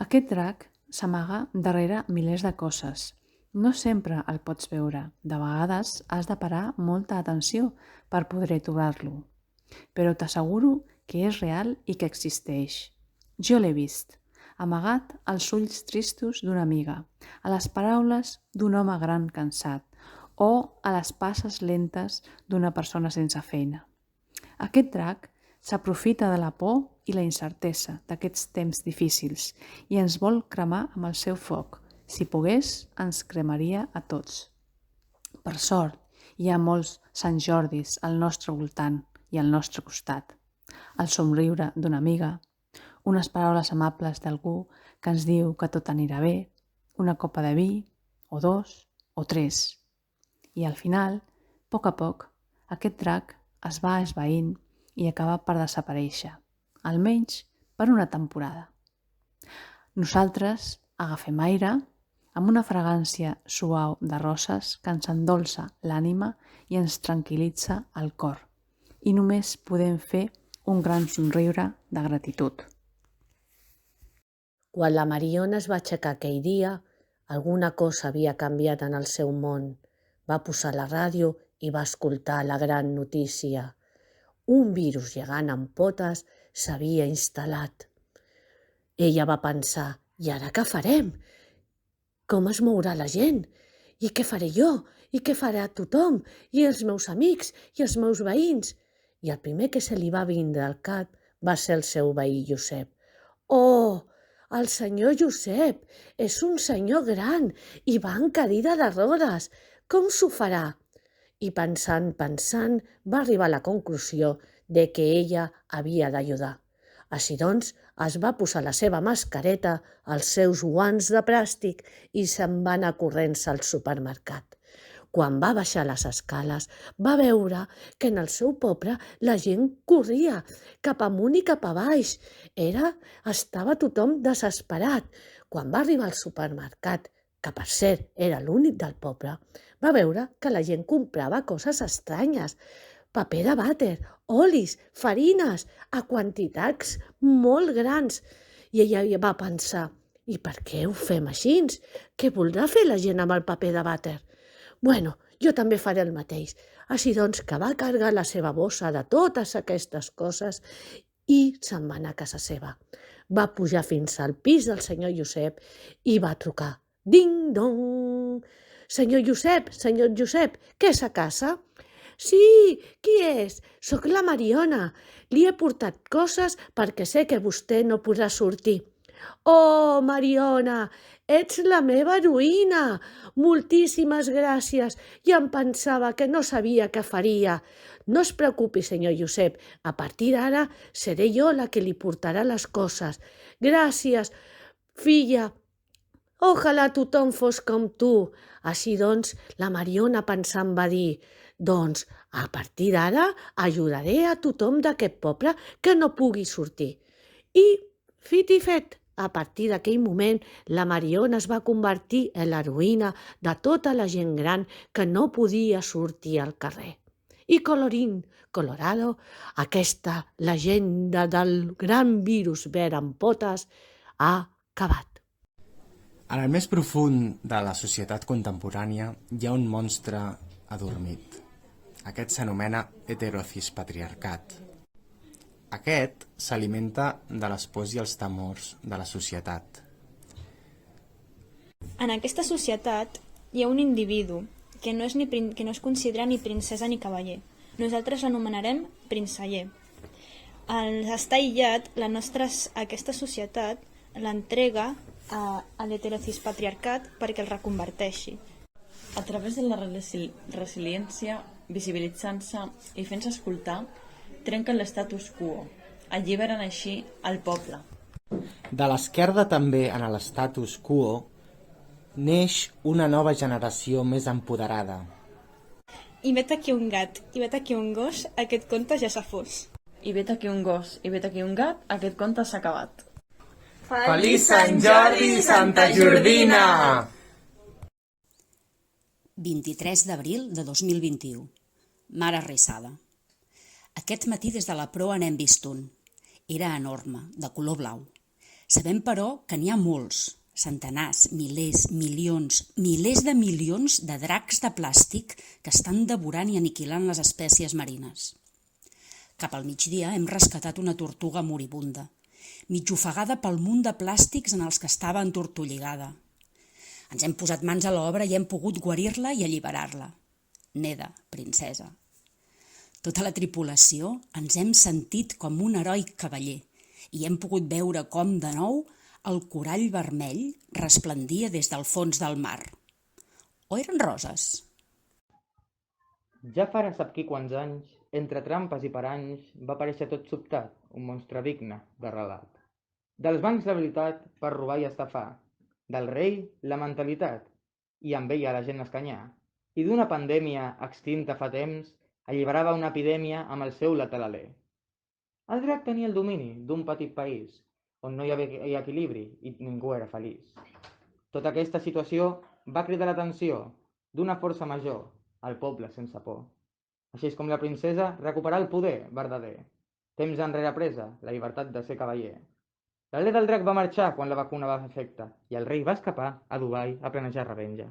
Aquest drac s'amaga darrere milers de coses. No sempre el pots veure. De vegades has de parar molta atenció per poder trobar-lo. Però t'asseguro que és real i que existeix. Jo l'he vist, amagat als ulls tristos d'una amiga, a les paraules d'un home gran cansat o a les passes lentes d'una persona sense feina. Aquest drac s'aprofita de la por i la incertesa d'aquests temps difícils i ens vol cremar amb el seu foc. Si pogués, ens cremaria a tots. Per sort, hi ha molts Sant Jordis al nostre voltant i al nostre costat. El somriure d'una amiga, unes paraules amables d'algú que ens diu que tot anirà bé, una copa de vi, o dos, o tres. I al final, a poc, aquest drac es va esvaint i acaba per desaparèixer, almenys per una temporada. Nosaltres agafem aire amb una fragància suau de roses que ens endolça l'ànima i ens tranquil·litza el cor. I només podem fer un gran somriure de gratitud. Quan la Mariona es va aixecar aquell dia, alguna cosa havia canviat en el seu món. Va posar la ràdio i va escoltar la gran notícia. Un virus gegant amb potes s'havia instal·lat. Ella va pensar, i ara què farem? Com es mourà la gent? I què faré jo? I què farà tothom? I els meus amics? I els meus veïns? I el primer que se li va vindre al cap va ser el seu veí Josep. Oh, el senyor Josep és un senyor gran i va en cadira de rodes. Com s'ho farà? I pensant, va arribar a la conclusió de que ella havia d'ajudar. Així doncs, es va posar la seva mascareta, els seus guants de plàstic i se'n va anar corrents al supermercat. Quan va baixar les escales, va veure que en el seu poble la gent corria cap amunt i cap a baix. Estava tothom desesperat. Quan va arribar al supermercat, que per cert era l'únic del poble, va veure que la gent comprava coses estranyes. Paper de vàter, olis, farines, a quantitats molt grans. I ella va pensar, i per què ho fem així? Què voldrà fer la gent amb el paper de vàter? Bueno, jo també faré el mateix. Així doncs que va carregar la seva bossa de totes aquestes coses i se'n va anar a casa seva. Va pujar fins al pis del senyor Josep i va trucar. Ding dong! Senyor Josep, què és a casa? Sí, qui és? Soc la Mariona. Li he portat coses perquè sé que vostè no podrà sortir. Oh, Mariona, ets la meva heroïna! Moltíssimes gràcies. Ja em pensava que no sabia què faria. No es preocupi, senyor Josep. A partir d'ara seré jo la que li portarà les coses. Gràcies, filla. Ojalà tothom fos com tu. Així doncs, la Mariona pensant va dir, doncs, a partir d'ara ajudaré a tothom d'aquest poble que no pugui sortir. I, fet i fet, a partir d'aquell moment, la Mariona es va convertir en l'heroïna de tota la gent gran que no podia sortir al carrer. I colorín colorado, aquesta llegenda del gran virus verd amb potes ha acabat. En el més profund de la societat contemporània hi ha un monstre adormit. Aquest s'anomena heterocispatriarcat. Aquest s'alimenta de les pors i els temors de la societat. En aquesta societat hi ha un individu que no es considera ni princesa ni cavaller. Nosaltres l'anomenarem princeller. Al estar aïllat, aquesta societat l'entrega a l'heterocispatriarcat perquè el reconverteixi. A través de la resiliència, visibilitzant-se i fent-se escoltar, trenquen l'estatus quo, alliberen així el poble. De l'esquerda també en l'estatus quo neix una nova generació més empoderada. I vet aquí un gat, i vet aquí un gos, aquest conte ja s'ha fos. I vet aquí un gos, i vet aquí un gat, aquest conte s'ha acabat. Feliç Sant Jordi i Santa Jordina! 23 d'abril de 2021. Mar arrissada. Aquest matí des de la proa n'hem vist un. Era enorme, de color blau. Sabem, però, que n'hi ha molts, centenars, milers, milers de milions de dracs de plàstic que estan devorant i aniquilant les espècies marines. Cap al migdia hem rescatat una tortuga moribunda, mig ofegada pel munt de plàstics en els que estava entortolligada. Ens hem posat mans a l'obra i hem pogut guarir-la i alliberar-la. Neda, princesa. Tota la tripulació ens hem sentit com un heroic cavaller i hem pogut veure com, de nou, el corall vermell resplendia des del fons del mar. O eren roses? Ja farà sap qui quants anys, entre trampes i paranys, va aparèixer tot sobtat un monstre digne de relat. Dels bancs la veritat per robar i estafar, del rei la mentalitat, i amb ella la gent escanyar, i d'una pandèmia extinta fa temps alliberava una epidèmia amb el seu letal alè. El drac tenia el domini d'un petit país, on no hi havia equilibri i ningú era feliç. Tota aquesta situació va cridar l'atenció d'una força major, el poble sense por. Així és com la princesa recuperà el poder verdader. Temps enrere presa, la llibertat de ser cavaller. L'alè del drac va marxar quan la vacuna va fer efecte i el rei va escapar a Dubai a planejar revenja.